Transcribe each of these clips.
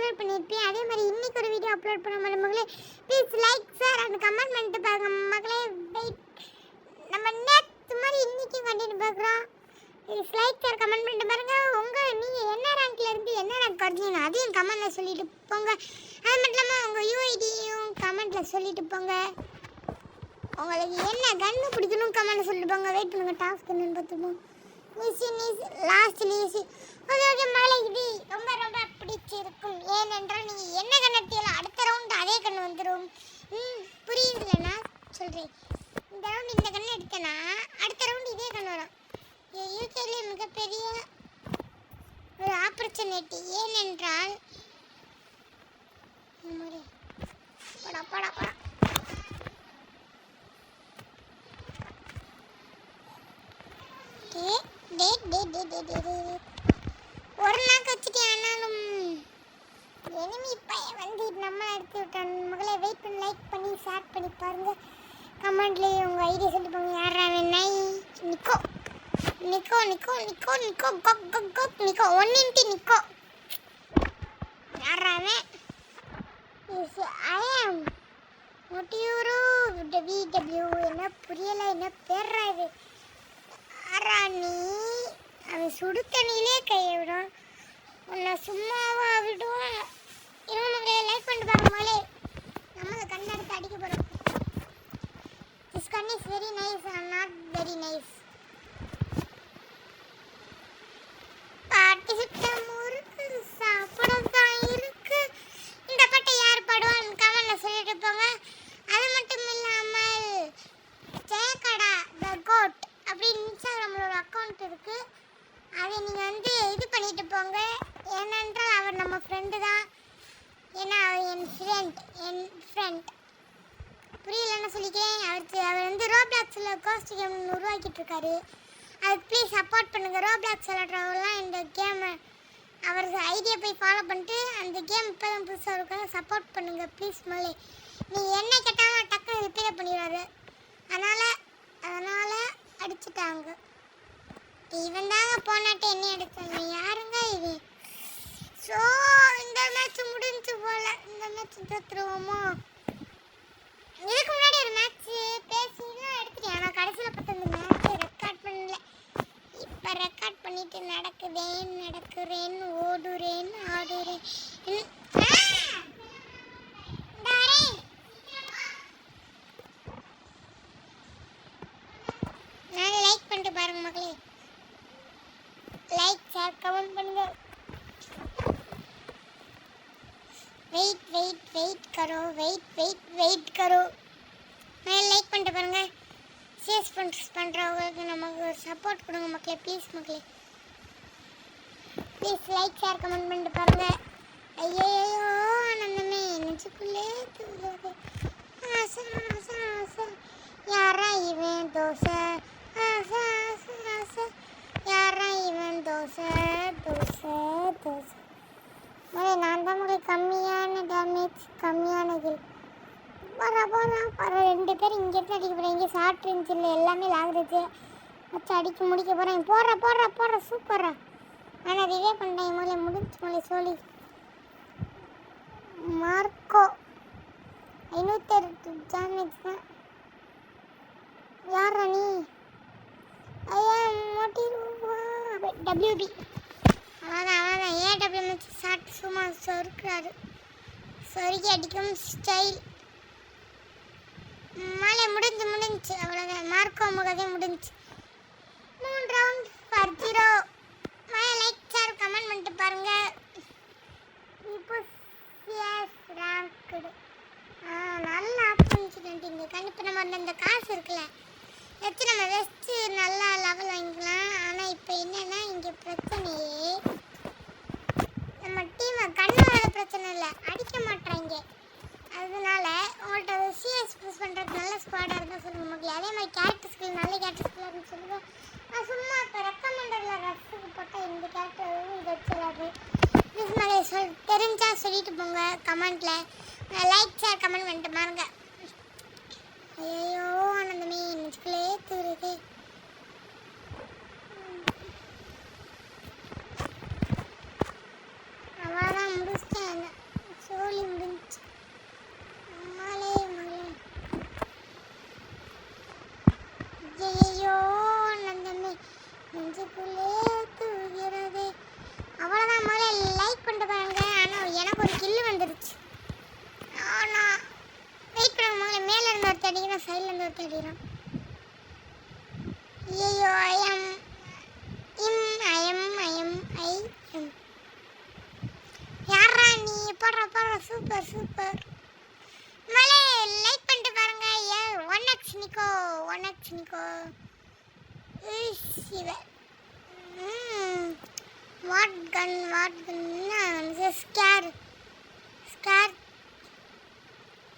Upload பண்ணியிருப்பேன். அதே மாதிரி இன்னைக்கு ஒரு வீடியோ அப்லோட் பண்ண மாதிரி மக்களே please like share and comment பண்ணிட்டு பாருங்க மக்களே. வெயிட் நம்ம நேற்று மாதிரி இன்னைக்கும் கண்டினியூ பார்க்குறோம். லைக் ஷேர் கமெண்ட் பண்ணிட்டு பாருங்க. நீங்கள் என்ன ரேங்க்ல இருந்து என்ன ரேங்க் குறைச்சிங்க அதையும் கமெண்ட்டில் சொல்லிட்டு போங்க. அது மட்டும் இல்லாமல் உங்கள் யூஐடியும் கமெண்ட்டில் சொல்லிட்டு போங்க. உங்களுக்கு என்ன கன்று பிடிக்கணும் கமெண்ட்டில் சொல்லிட்டு போங்க. வெயிட் பண்ணுங்கள், டாஸ்க் என்னன்னு பார்த்துப்போம். Last easy. ஓகே மழை இது ரொம்ப ரொம்ப பிடிச்சிருக்கும். ஏனென்றால் நீங்கள் என்ன கண்ணு எடுத்தீங்களோ அடுத்த ரவுண்ட் அதே கண்ணு வந்துடும். புரியுதுல்ல நான் சொல்கிறேன். இந்த ரவுண்ட் இந்த கண்ணு எடுத்தேன்னா அடுத்த ரவுண்ட் இதே கண்ணு வரும். யூகேல மிகப்பெரிய ஒரு ஆப்பர்ச்சுனிட்டி. ஏனென்றால் படா படா படா ஒரு நாக்கு வச்சுட்டு ஆனாலும் எனிமி பையன் வந்து நம்ம எடுத்து விட்டான் மகளே. வெயிட் பண்ணி லைக் பண்ணி ஷேர் பண்ணி பாருங்க. கமெண்ட்லேயே உங்கள் ஐடியா சொல்லிட்டு போங்க. யாரா வேணா நிக்கோ நிக்கோ நிக்கோ நிக்கோ நிக்கோ கொக் கொக் கொக் நிக்கோ 1 நிக்கோ யாராவே இஸ் ஐ அம் மோட்டியூரு டபிள்யூ என்ன புரியல என்ன பேர்றா இது. ஆராணி அவன் சுடு தண்ணியிலே கையை விடும். உன்னை சும்மாவா விடுவோம். இவனுங்களே லைக் பண்ணிட்டு பாருங்களே. நம்ம கண்ணை எடுத்து அடிக்க போகிறோம். This gun is very nice and not very nice. அதை நீங்கள் வந்து இது பண்ணிட்டு போங்க. ஏனென்றால் அவர் நம்ம ஃப்ரெண்டு தான். ஏன்னா அவர் என் ஃப்ரெண்ட் புரியலன்னு சொல்லிக்கிறேன். அவர் வந்து ரோப்ளாக்ஸில் கோஸ்ட் கேம் உருவாக்கிட்டு இருக்காரு. அதுக்கு ப்ளீஸ் சப்போர்ட் பண்ணுங்கள். ரோப்ளாக்ஸ் விளாட்றவங்களாம் இந்த கேமை அவர் ஐடியா போய் ஃபாலோ பண்ணிட்டு அந்த கேம் இப்போ தான் புதுசாக இருக்காங்க. சப்போர்ட் பண்ணுங்கள் ப்ளீஸ். மொழி நீங்கள் என்ன கேட்டாலும் டக்கு ரிப்பேர் பண்ணிடுவார். அதனால் அடிச்சுட்டாங்க. இவன் தாங்க போனாட்டு என்ன எடுத்தாங்க. யாருங்க இது? ஸோ இந்த மேட்ச் முடிஞ்சு போல. இந்த மேட்ச் தோற்றுருவோமோ? இதுக்கு முன்னாடி ஒரு மேட்ச் பேசிலாம் எடுத்துட்டேன். ஆனால் கடைசியில் பார்த்து அந்த மேட்ச்சை ரெக்கார்ட் பண்ணல. இப்போ ரெக்கார்ட் பண்ணிட்டு நடக்கிறேன் ஓடுறேன் ஆடுறேன். நான் லைக் பண்ணிட்டு பாருங்க மக்களே. லைக் ஷேர் கமெண்ட் பண்ணுங்க. வெயிட் करो நான் லைக் பண்ணிட்டு பாருங்க. ஷேர் பண்ணுறவங்களுக்கு நமக்கு சப்போர்ட் கொடுங்க மக்களே. ப்ளீஸ் மக்களே ப்ளீஸ் லைக் ஷேர் கமெண்ட் பண்ணிட்டு பாருங்க. ஐயோ ஆனந்தமே நெஞ்சுக்குள்ளே தூங்குது. ஆசை ஆசை ஆசை யாரா இவன் தோசை. ஆசை ஆசை ஆசை யாரா இவன் தோசை தோசை தோசை. நான் தான் உங்களுக்கு கம்மியான டேமேஜ் கம்மியான கில். போகிறேன் 2 பேர் இங்கேருந்து அடிக்க போகிறேன். இங்கே ஷார்ட் ரேஞ்சில் எல்லாமே லாகுறது வச்சு அடிக்க முடிக்க போகிறேன். போடுற சூப்பரா. ஆனால் ரிவே பண்ணிட்டேன். மூளை முடிஞ்சு சோழி மார்க்கோ 506 டேமேஜ் தான். யாரா நீ? ஐயா டபிள்யூபி அதான் ஏடபிள்யூ வச்சு ஷார்ட் சும்மா சொருக்கிறாரு. சொருக்கி அடிக்கும் ஸ்டைல். மழை முடிஞ்சு அவ்வளோதான். மார்க்கோ முகதே முடிஞ்சு. 3 ரவுண்ட் ஃபார் 0. மழை லைக் ஷேர் கமெண்ட் பண்ணிட்டு பாருங்க. இப்போ ரேங்க்டு நல்ல ஆப்பர்ச்சுனிட்டி இங்கே. கண்டிப்பாக நம்ம இந்த காசு இருக்குல்ல வச்சு நம்ம வெஸ்ட்டு நல்லா லெவல் வாங்கிக்கலாம். ஆனால் இப்போ என்னென்னா இங்கே பிரச்சனையே நம்ம டீமை கண்ணோட பிரச்சனை இல்லை, அடிக்க மாட்டாங்க. அதனால உங்கள்கிட்ட சிஎஸ் யூஸ் பண்ணுறது நல்ல ஸ்குவாடாக இருந்தால் சொல்லுங்கள் மக்களே. அதே மாதிரி கேரக்டர் ஸ்கில் நல்ல கேரக்டர் ஸ்கில்லாக இருக்குன்னு சொல்லுங்கள். நான் சும்மா இப்போ ரெக்கமெண்டரில் ரஃபுக்கு போட்டால் இந்த கேரக்டரும் இது வச்சிடாது. ப்ளீஸ் மாதிரி தெரிஞ்சால் சொல்லிட்டு போங்க கமெண்ட்டில். லைக் ஷேர் கமெண்ட் பண்ணிட்டு பாருங்க. ஐயோ ஆனந்தமே நெஞ்சுக்குள்ளே தூருது. அவ்வளோதான் முடிச்சிட்டேன். போடுற சூப்பர் சூப்பர். மலே லைக் பண்ணிட்டு பாருங்க. 1x நிக்கோ 1x நிக்கோ. இவ வாட் கன் ஸ்கேர்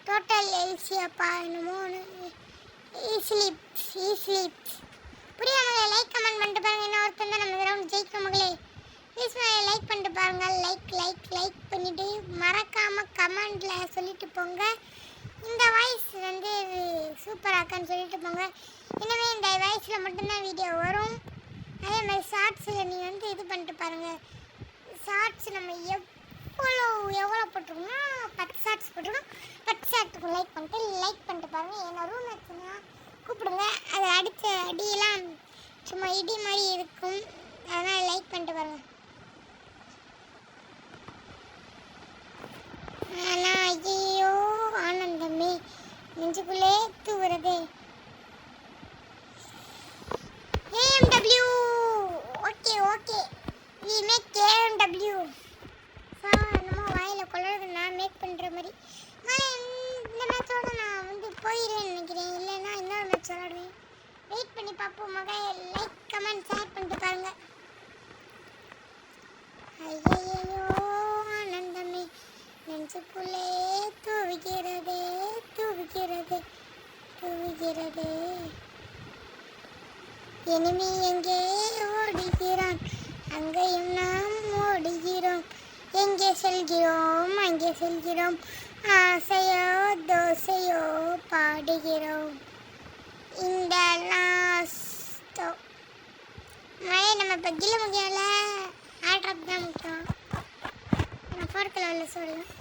டோட்டல் எல்சியப்பா என்னமோ ஸ்லீப்ஸ் புரியா மகளே? லைக் கமெண்ட் பண்ணிட்டு பாருங்க. இன்னும் ஒருத்தன் தான் நம்ம ரவுண்ட் ஜெயிக்கணும் மகளே. ப்ளீஸ் மகளே லைக் பண்ணிட்டு பாருங்க. லைக் பண்ணிட்டு மறக்காம கமெண்ட்ல சொல்லிட்டு போங்க. இந்த வாய்ஸ் வந்து சூப்பராக்கான்னு சொல்லிட்டு போங்க. இனிமே இந்த வாய்ஸில் மட்டும்தான் வீடியோ வரும். அதே மாதிரி ஷார்ட்ஸில் நீங்கள் வந்து இது பண்ணிட்டு பாருங்கள். ஷார்ட்ஸ் நம்ம எவ்வளோ போட்டிருக்கோம்னா 10 ஷார்ட்ஸ் போட்டிருக்கோம். 10 ஷார்ட்டுக்கு லைக் பண்ணிட்டு பாருங்கள். என்ன ரூம் வச்சுன்னா கூப்பிடுங்க. அதை அடித்த அடியெல்லாம் சும்மா இடி மாதிரி இருக்கும். அதனால் லைக் பண்ணிட்டு பாருங்கள். ஆனால் ஐயோ ஆனந்தமே நெஞ்சுக்குள்ளே தூவுறதே. AMW okay we make AMW. என்னமோ வாயில் கொள்ளுறது நான் மேக் பண்ணுற மாதிரி. இந்த மேட்சோட நான் வந்து போயிடுறேன்னு நினைக்கிறேன். இல்லைன்னா இன்னொரு மேட்ச் விளாடுவேன். வெயிட் பண்ணி பார்ப்போம் மகா. லைக் கமெண்ட் ஷேர் பண்ணிட்டு பாருங்க. ஐயோ ஆனந்தமே நெஞ்சுக்குள்ளே தூவுகிறதே. எனிமி எங்கே ஓடுகிறான், அங்கேயும் நாம் ஓடுகிறோம். எங்கே செல்கிறோம் அங்கே செல்கிறோம். ஆசையோ தோசையோ பாடுகிறோம். இந்த லாஸ்டோ மழை நம்ம இப்போ கில்ல முக்கியம்ல, ஆட்ராப் தான் முக்கியம். நான் 4th லெவலில் சொல்லுவேன்.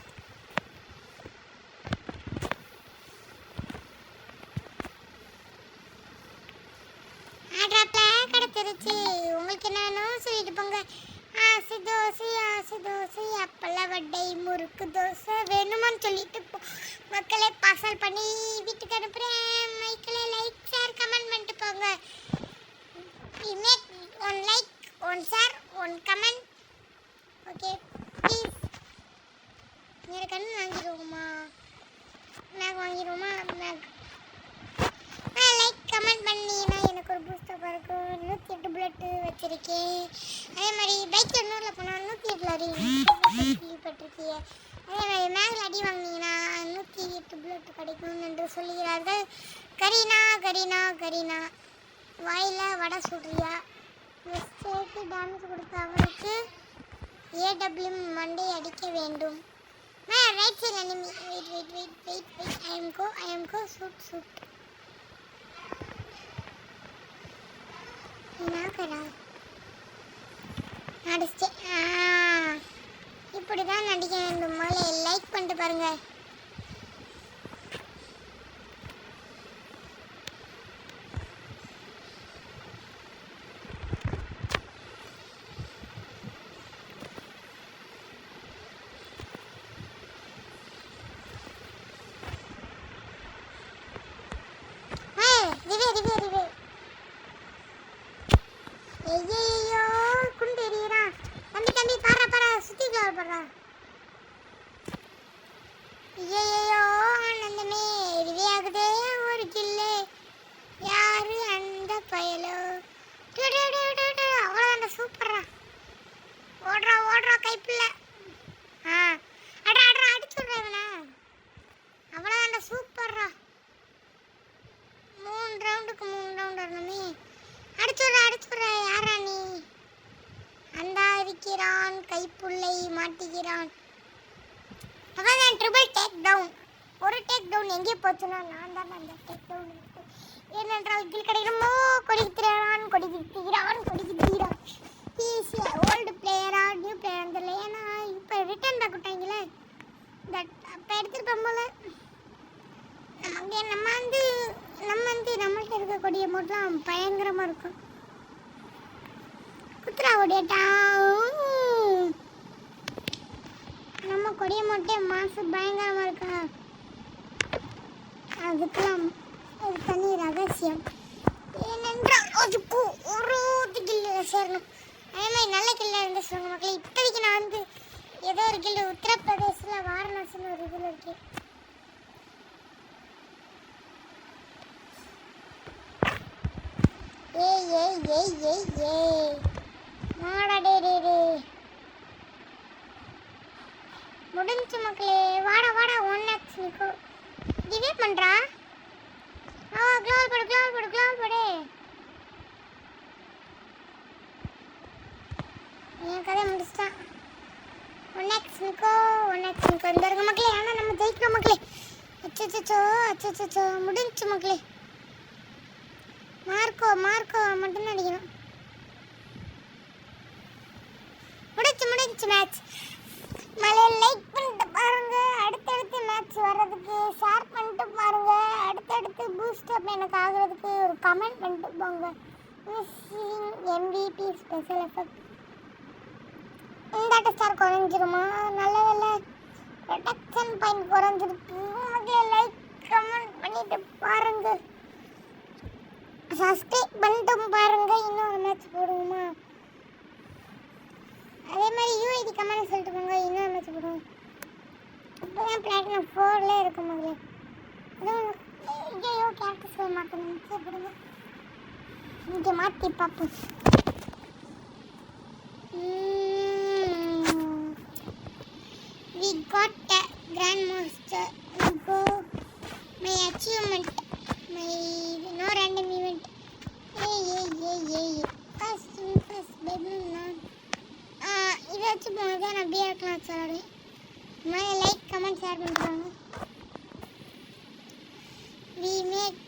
ஆட்ராப்பில் கிடச்சிருச்சு. உங்களுக்கு என்னன்னு சொல்லிட்டு போங்க. ஆசை தோசை அப்பள வடை முறுக்கு தோசை வேணுமான்னு சொல்லிட்டு மக்களே பார்சல் பண்ணி வீட்டுக்கு அனுப்புகிறேன். மைக்கில் லைக் ஷேர் கமெண்ட் பண்ணிட்டு போங்க. Make 1 like 1 share 1 comment. Okay please. வேறு கண்ணு வாங்கிடுவோமா? மேக் வாங்கிடுவோமா? லைக் கமெண்ட் பண்ணிங்கன்னா எனக்கு ஒரு பூஸ்டப்பாக இருக்கும். 108 புல்லட்டு வச்சுருக்கேன். அதே மாதிரி பைக்கில் 100ல் போனால் 108 அடி கேள்விப்பட்டிருக்கீங்க. அதே மாதிரி மேலே அடி வாங்கினீங்கன்னா 108 புல்லட்டு கிடைக்கும் என்று சொல்லுகிறார்கள். கரீனா வாயில் வடை சுடுறியா? வெஸ்டேக்கு டான்ஸ் கொடுத்த அவனுக்கு AW மண்டை அடிக்க வேண்டும். Right side enemy. Wait I am go shoot என்னக்கடா நடிச்சேன். இப்படி தான் நடிக்க வேண்டும். முதல்ல லைக் பண்ணிட்டு பாருங்க. ரிவே ஐயோ குண்டு எறிகிறான். தம்பி பாரா சுற்றி பாடுறா. ஐயோ ஆனந்தமே ரிவே ஆகுதே. ஒரு கில்லு. யாரு அந்த பயலோ? அவ்வளோதான்டா சூப்பரா. ஓடுறா கைப்பில்ல. அடா அடிச்சு விட்றேவனா. அவ்வளோதான்டா சூப்பர்ரா. 3 ரவுண்டுக்கு 3 ரவுண்ட் வரணுமே. அடிச்சுடுற யாரா நீ? அந்தா இருக்கிறான் கைப்புள்ளை மாட்டுகிறான். அவன் ட்ரிபிள் டேக் டவுன். ஒரு டேக் டவுன் எங்கே போச்சுன்னா நான் தான் அந்த டேக் டவுன். ஏனென்றால் கீழ் கிடைக்கணுமோ கொடிக்கிறான். ஈஸியா ஓல்டு பிளேயரா நியூ பிளேயர் தெரியல. ஏன்னா இப்போ ரிட்டர்ன் பேக் விட்டாங்களே. அப்போ எடுத்துருப்போம் போல. நம்மள்கிட்ட இருக்கக்கூடிய மோட்லாம் பயங்கரமாக இருக்கும். குத்துரா ஓடியாட்டா. நம்ம கொடிய மோட்டே மாசு பயங்கரமாக இருக்கா. அதுக்கெல்லாம் ஒரு தனி ரகசியம். ஏனென்றால் அதுக்கு ஒரு கில்லு சேரணும். அதே மாதிரி நல்ல கில்ல இருந்து சொல்லுங்க மக்களே. இப்போதைக்கு நான் வந்து ஏதோ ஒரு கில்லு உத்தரப்பிரதேசில் இல்ல வாரணாசின்னு ஒரு இதுல இருக்கு. ஏய் ஏய் ஏய் ஏய் ஏய் மாடா டே டே டே முடிஞ்சு மக்களே. வாடா வாடா 1x நிக்கோ டிவே பண்றா. க்ளோவல் படு என் கதை முடிச்சிட்டான். 1x நிக்கோ இந்த இருக்க மக்களே. ஆனால் நம்ம ஜெயிக்கிறோம் மக்களே. அச்சோ முடிஞ்சு மக்களே. மார்க்கோ மட்டும்தான் அடிக்கணும். முடிஞ்சு மேட்ச். மலையை லைக் பண்ணிட்டு பாருங்க. அடுத்தடுத்து மேட்ச் வர்றதுக்கு ஷேர் பண்ணிட்டு பாருங்க. அடுத்தடுத்து பூஸ்ட் அப் எனக்கு ஆகுறதுக்கு ஒரு கமெண்ட் பண்ணிட்டு போங்க. MVP ஸ்பெஷல் எஃபெக்ட் இந்த ஸ்டார் குறைஞ்சிருமா? நல்ல வேலை ப்ரொடெக்ஷன் பாயிண்ட் குறைஞ்சிருக்கு. லைக் கமெண்ட் பண்ணிட்டு பாருங்க. சப்ஸ்கிரைப் பண்ணிட்டு பாருங்க. இன்னொரு மேட்ச் போடுவோமா? அதே மாதிரி யூஐடி கமெண்ட் சொல்லிட்டு போங்க. இன்னொரு மேட்ச் போடுவோம். இப்போதான் பிளாட்டினம் 4ல இருக்கும் மகளே. ஐயோ கேரக்டர்ஸ் மாற்றணும். சரி போடுங்க. இங்கே மாற்றி பார்ப்போம். We got a grandmaster. Go my achievement. My no random event. Hey. First baby நான் இதை வச்சு போனது நான் அப்படியே இருக்கலாம் சார். மேலே லைக் கமெண்ட் ஷேர் பண்ணுறாங்க.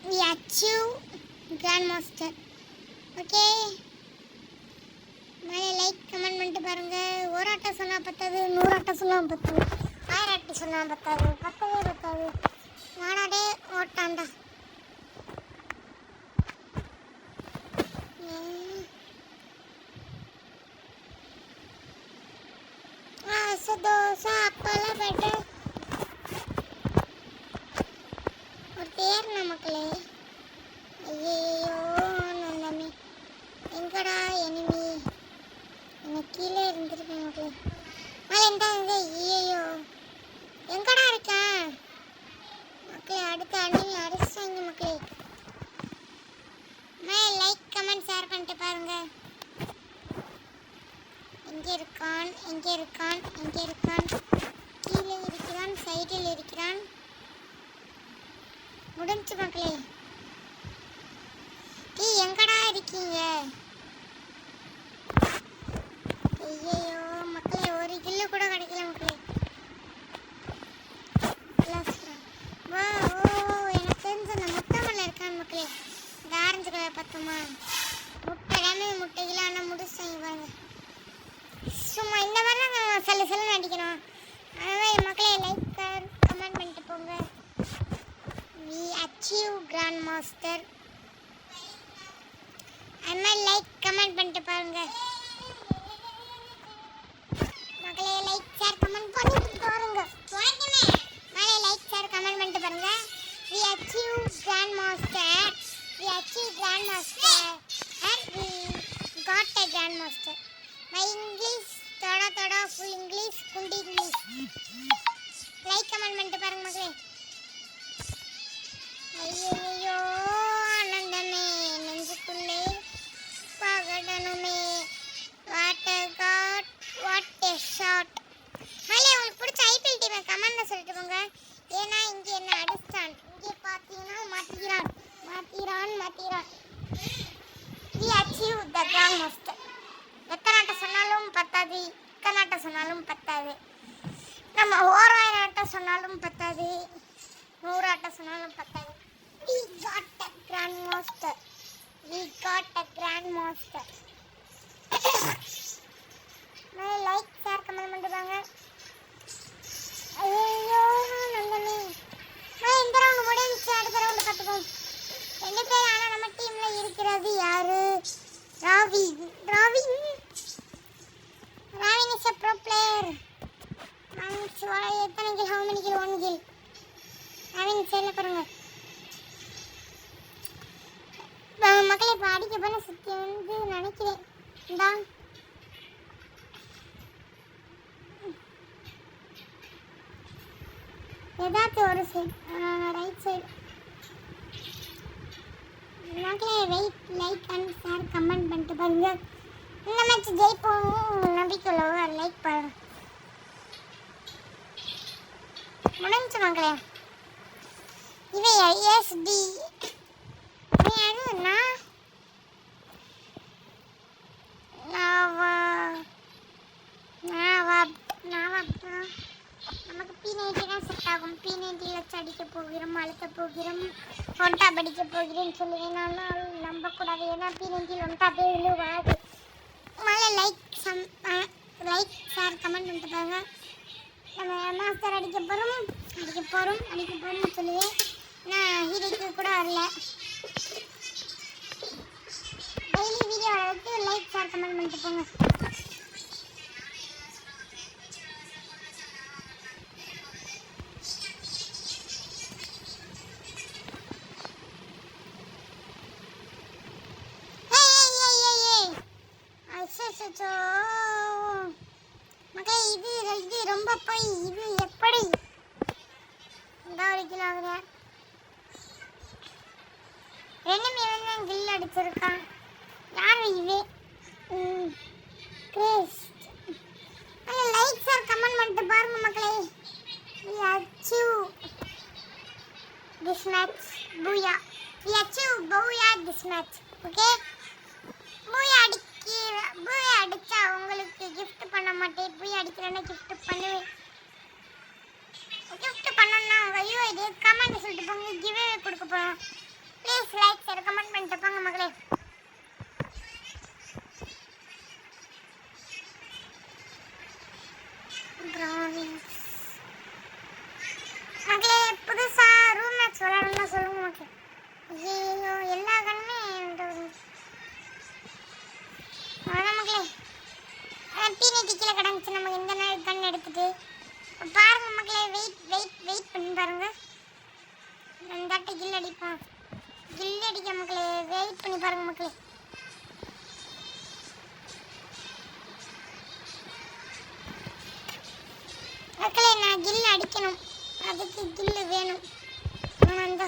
we achieve grandmaster. ஓகே மேலே லைக் கமெண்ட் பண்ணிட்டு பாருங்க. ஒரு ஆட்டை சொன்னால் பத்தாது, 100 ஆட்டை சொன்னால் பத்தாது, 1000 ஆட்டை சொன்னால் பத்தாது, பத்தாது. நானாடே ஓட்டாண்டா. தோசை அப்பெல்லாம் போயிட்டு ஒரு தேர்ன மக்களே. ஐயோ நந்தமே எங்கடா எனிமி? எனக்கு கீழே இருந்துருக்கேன் மக்களே. மேலே இருந்தாங்க. ஐயோ எங்கடா இருக்கேன் மக்களே? அடுத்த அணில் அடிச்சாங்க மக்களே. மேலே லைக் கமெண்ட் ஷேர் பண்ணிட்டு பாருங்க. எங்கே இருக்கான்? கீழே இருக்கிறான், சைடில் இருக்கிறான். முடிஞ்சு மக்களே. எங்கடா இருக்கீங்க? ஐயோ மக்களே ஒரு கில்லு கூட கிடைக்கல மக்களே. எனக்கு தெரிஞ்ச அந்த முட்டைமல்ல இருக்கான் மக்களே. இந்த ஆரஞ்சு கலர் பார்த்தோமா? முட்டைகள் ஆனால் முடிச்சாங்க பாருங்க. சும்மா இந்த மாதிரி தான் செல்லுன்னு அடிக்கணும். அதனால் மக்களே லைக் கமெண்ட் பண்ணிட்டு போங்க. we achieve grandmaster. அதனால் லைக் கமெண்ட் பண்ணிட்டு பாருங்க மக்களே. லைக் ஷேர் கமெண்ட் பண்ணிட்டு பாருங்க. மேலே லைக் ஷேர் கமெண்ட் பண்ணிட்டு பாருங்க. we achieve grandmaster and we got a grandmaster. my English தோடா ஃபுல் இங்கிலீஷ் குண்டி இங்கிலீஷ். லைக் கமெண்ட் பண்ணிட்டு பாருங்க மக்களே. ஐயோ ஆனந்தமே நெஞ்சுக்குள்ளே பகடனுமே. What a shot. மேலே உங்களுக்கு பிடிச்ச ஐபிஎல் டீமை கமெண்ட்ல சொல்லிட்டு போங்க. ஏன்னா இங்கே என்ன அடிச்சான். இங்கே பார்த்தீங்கன்னா மாத்திரான். we achieve the grandmaster. எத்தனை ஆட்டை சொன்னாலும் பத்தாது, இத்தனை ஆட்டை சொன்னாலும் பத்தாது, நம்ம 1000 ஆட்டை சொன்னாலும் பத்தாது, 100 ஆட்டை சொன்னாலும் பத்தாது. we got a grandmaster. Like share comment பண்ணிட்டுவாங்க. ஐயோ நந்தமே. இந்த ரவுண்ட் முடிஞ்சு அடுத்த ரவுண்ட் பார்த்துப்போம். 2 பேர். ஆனால் நம்ம டீமில் இருக்கிறது யாரு? ராவின் is a pro player. எத்தனை kill? how many kill? 1 kill. ராவின் சேல பாருங்க மக்களே. இப்போ அடிக்க போன சுற்றி வந்து நினைக்கிறேன். இந்தா லெஃப்ட் ஒரு சைடு ரைட் சைடு. மக்களே wait, like and share comment பண்ணிட்டு பாருங்க. இந்த மேட்ச் ஜெயிப்போம் நம்பிக்கை உள்ளவங்க லைக் பாருங்க. முடிஞ்சு மக்களே. இவை ஐஎஸ்டி நமக்கு P90 தான் செட் ஆகும். P90 வச்சு அடிக்க போகிறோம், அழுத்த போகிறோம், ஒன்டா படிக்க போகிறேன்னு சொல்லுவேன். ஆனால் நம்பக்கூடாது, ஏன்னா P90 ஒன்டா போய் விழுவாது. முதல்ல லைக் ஷேர் கமெண்ட் பண்ணிட்டு பாருங்க. நம்ம மாஸ்டர் அடிக்க போகிறோம்னு சொல்லுவேன். நான் ஹீரோக்கு கூட வரல. டெய்லி வீடியோ வரதுக்கு லைக் ஷேர் கமெண்ட் பண்ணிட்டு போங்க. மக்களே இது ரொம்ப போய் இது எப்படி இந்த ஒரு கிலோ ஆகுது. ரெண்டுமே வந்து கில் அடிச்சிருக்கான். யார் இது? கிரேஸ்ட். லைக் ஷேர் கமெண்ட் பண்ணிட்டு பாருங்க மக்களே. We achieve this match. Booyah. We achieve booyah this match. Okay? Booyah அடிச்சா உங்களுக்கு gift பண்ண மாட்டேன். booyah அடிக்கிறேன்னா gift பண்ணுவேன். gift பண்ணனும்னா உங்க UID கமெண்ட் சொல்லிட்டு போங்க. giveaway கொடுக்க போறோம். ப்ளீஸ் லைக் ஷேர் கமெண்ட் பண்ணிட்டு போங்க மக்களே. மக்களே புதுசா ரூம் மேட்ச் விளையாடணும்னா சொல்லுங்க மக்களே. ஐயோ எல்லா கண்ணுமே மக்களே P90 கீழே கிடந்துச்சு. நம்ம இந்த நாள் கண் எடுத்துட்டு பாருங்க மக்களே. வெயிட் பண்ணி பாருங்க. ரெண்டாட்டு கில் அடிப்போம். கில் அடிக்க மக்களே வெயிட் பண்ணி பாருங்க மக்களே. மக்களே நான் கில் அடிக்கணும், அதுக்கு கில்லு வேணும். அந்த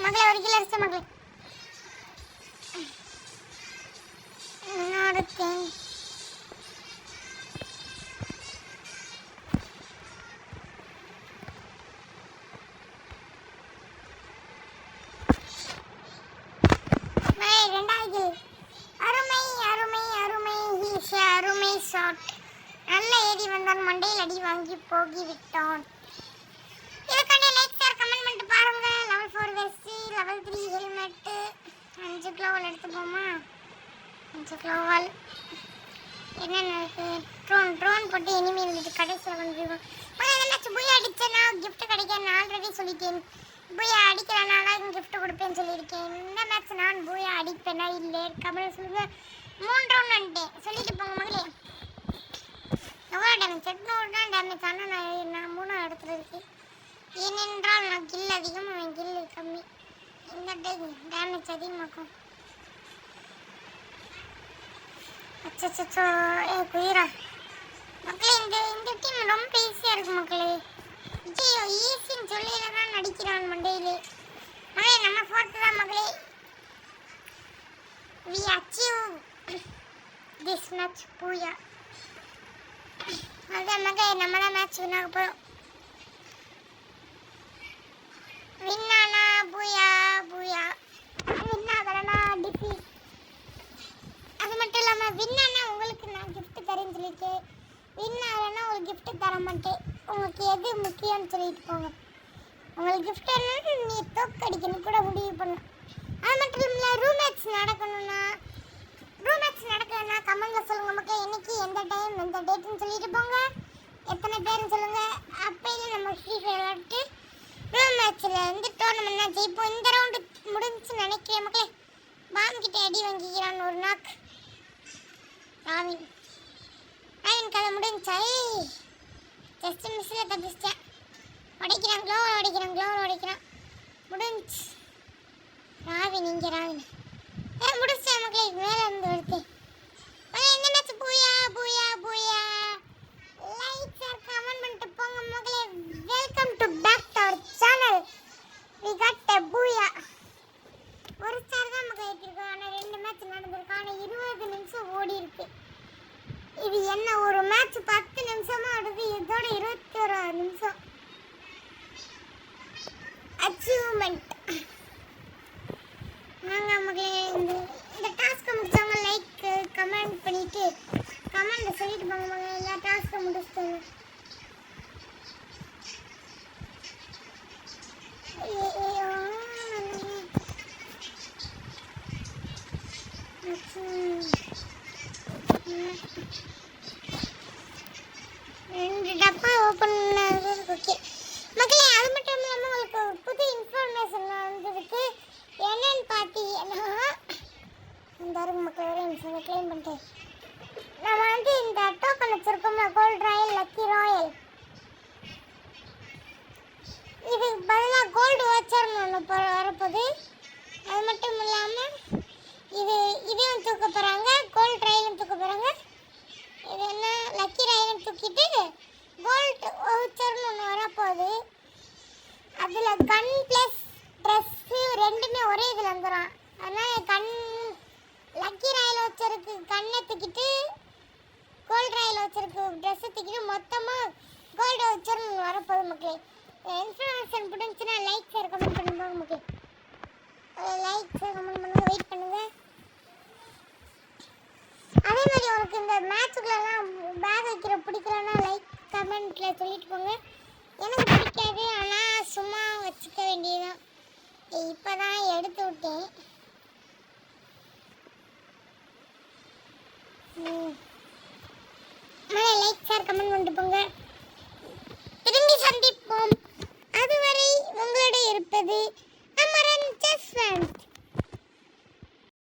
மக்களே ஒரு கில் அடிச்ச மக்களே. ரெண்டாவது அருமை அருமை அருமை அருமை ஷாட். நல்ல ஏடி வந்தான், மண்டையில் அடி வாங்கி போகி விட்டான். இதுக்காண்டி லைக் ஷேர் கமெண்ட் பண்ணிட்டு பாருங்க. Level 4 west, level 3 helmet, 5 க்ளோவல் எடுத்துப்போமா. 5 க்ளோவல் என்னென்ன இருக்கு? ட்ரோன் போட்டு எனிமி இருந்துட்டு கடைசியில் வந்துருவோம். பூயா அடிச்சேன்னா கிஃப்ட் கிடைக்க நான் ஆல்ரெடி சொல்லிட்டேன். பூயா அடிக்கிறனால கிஃப்ட் கொடுப்பேன்னு சொல்லியிருக்கேன். இந்த மேட்ச் நான் பூயா அடிப்பேனா இல்லை கமெண்ட் சொல்லுங்க. 3 ரவுண்ட் வந்துட்டேன் சொல்லிட்டு போங்க மகளே. எவ்வளோ டேமேஜ்? 800 தான் டேமேஜ். ஆனால் நான் 3 இடத்துல இருக்கேன். ஏனென்றால் நான் கில் அதிகம், அவன் கில் கம்மி. இந்த டேமேஜ் அதிகமாக்கும். அச்சோ குயிரா மக்களே. இந்த டீம் ரொம்ப ஈஸியாக இருக்கு மக்களே. ஐயோ ஈஸின்னு சொல்லியில தான் நடிக்கிறான் மண்டையிலே. மகளே நம்ம 4th தான் மகளே. We achieve this match பூயா. அதான் மகளே நம்ம தான் மேட்ச் வின் ஆக போகிறோம். வின்னானா பூயா பூயா, வின்னாகலனா டிஃபீட். அது மட்டும் இல்லாமல் வின்னானா உங்களுக்கு நான் கிஃப்ட் தரேன்னு சொல்லியிருக்கேன். வின்னாகலனா உங்களுக்கு கிஃப்ட் தர மாட்டேன். உங்களுக்கு எது முக்கியம்னு சொல்லிட்டு போங்க. உங்களுக்கு கிஃப்ட் என்னன்னு நீ தோக்கடிக்கணும் கூட முடிவு பண்ண. அது மட்டும் இல்லை ரூம் மேட்ச் நடக்கணும்னா கமெண்ட்ல சொல்லுங்க மக்கள். இன்னைக்கு எந்த டைம் எந்த டேட்னு சொல்லிட்டு போங்க. எத்தனை பேர்னு சொல்லுங்க. அப்பையில நம்ம ஃப்ரீ ஃபயர் விளையாட்டு ரூம் மேட்ச்சில் வந்து டோர்னமெண்ட்லாம் ஜெயிப்போம். இந்த ரவுண்டு முடிஞ்சுன்னு நினைக்கிறேன் மக்களே. பாம் கிட்ட அடி வாங்கிக்கிறான் ஒரு நாக். ராவின் கதை முடிஞ்சா ஜஸ்ட் மிஸ்ஸில் தப்பிச்சிட்டேன். உடைக்கிறான் உடைக்கிறான் முடிஞ்சு. ராவின் முடிச்சேன் மக்களே. மேலே இருந்து வருது. இந்த மேட்ச் பூயா வாங்க மக்களே, welcome to back to our channel. We got a booyah. ஒரு ஸ்டார் தான் மக்களே ஏற்றிருக்கோம். ஆனால் 2 மேட்ச் நடந்திருக்கு. ஆனால் 20 நிமிஷம் ஓடி இருக்கு. இது என்ன ஒரு மேட்ச் 10 நிமிஷமா ஆடுது, இதோட 21 நிமிஷம். அச்சீவ்மெண்ட் வாங்க மக்களே, இந்த டாஸ்க்கை முடிச்சவங்க லைக் கமெண்ட் பண்ணிட்டு கமெண்ட்ல சொல்லிட்டு போங்க மக்களே. எல்லா டாஸ்க்கை முடிச்சிட்டாங்க. ரெண்டு டப்பா ஓப்பன் பண்ணது ஓகே மக்களே. அது மட்டும் இல்லாமல் உங்களுக்கு புது இன்ஃபர்மேஷன் வந்ததுக்கு என்னன்னு பார்த்தீங்கன்னா, இந்த அருகு மக்கள் ஒரே நிமிஷம் கிளைம் பண்ணிட்டேன். நம்ம இந்த டோக்கன் வச்சிருக்கோம்ல, கோல்ட் ராயல், லக்கி ராயல், இதுக்கு பதிலாக கோல்டு வாச்சர்னு ஒன்று வரப்போகுது. அது மட்டும் இல்லாமல் இதையும் தூக்க போகிறாங்க, கோல்ட் ராயலும் தூக்க போகிறாங்க. இது என்ன லக்கி ராயலும் தூக்கிட்டு கோல்டு வாச்சர்னு ஒன்று வரப்போகுது. அதில் கன் ப்ளஸ் ட்ரெஸ்ஸு ரெண்டுமே ஒரே இதில் வந்துடும். அதனால் லக்கி ராயல் வச்சருக்கு கண்ணை தூக்கிட்டு கோல்டு ராயல் வச்சருக்கு ட்ரெஸ்ஸை தூக்கிட்டு மொத்தமாக கோல்டு வச்சர்னு வரப்போகுது மக்களே. இன்ஃபர்மேஷன் பிடிச்சுன்னா லைக் ஷேர் கமெண்ட் பண்ணுங்க மக்களே. லைக் ஷேர் கமெண்ட் பண்ணுங்க, வெயிட் பண்ணுங்க. அதே மாதிரி உனக்கு இந்த மேட்சுக்குள்ளெல்லாம் பேக் வைக்கிற பிடிக்கலன்னா லைக் கமெண்ட்டில் சொல்லிட்டு போங்க. எனக்கு பிடிக்காது, ஆனால் சும்மா வச்சுக்க வேண்டியதுதான். இப்போ தான் எடுத்து விட்டேன். லைக் ஷேர் கமெண்ட் பண்ணிட்டு போங்க. திரும்பி சந்திப்போம். அதுவரை உங்களோட இருப்பது அமரன் ஜஸ்வந்த்.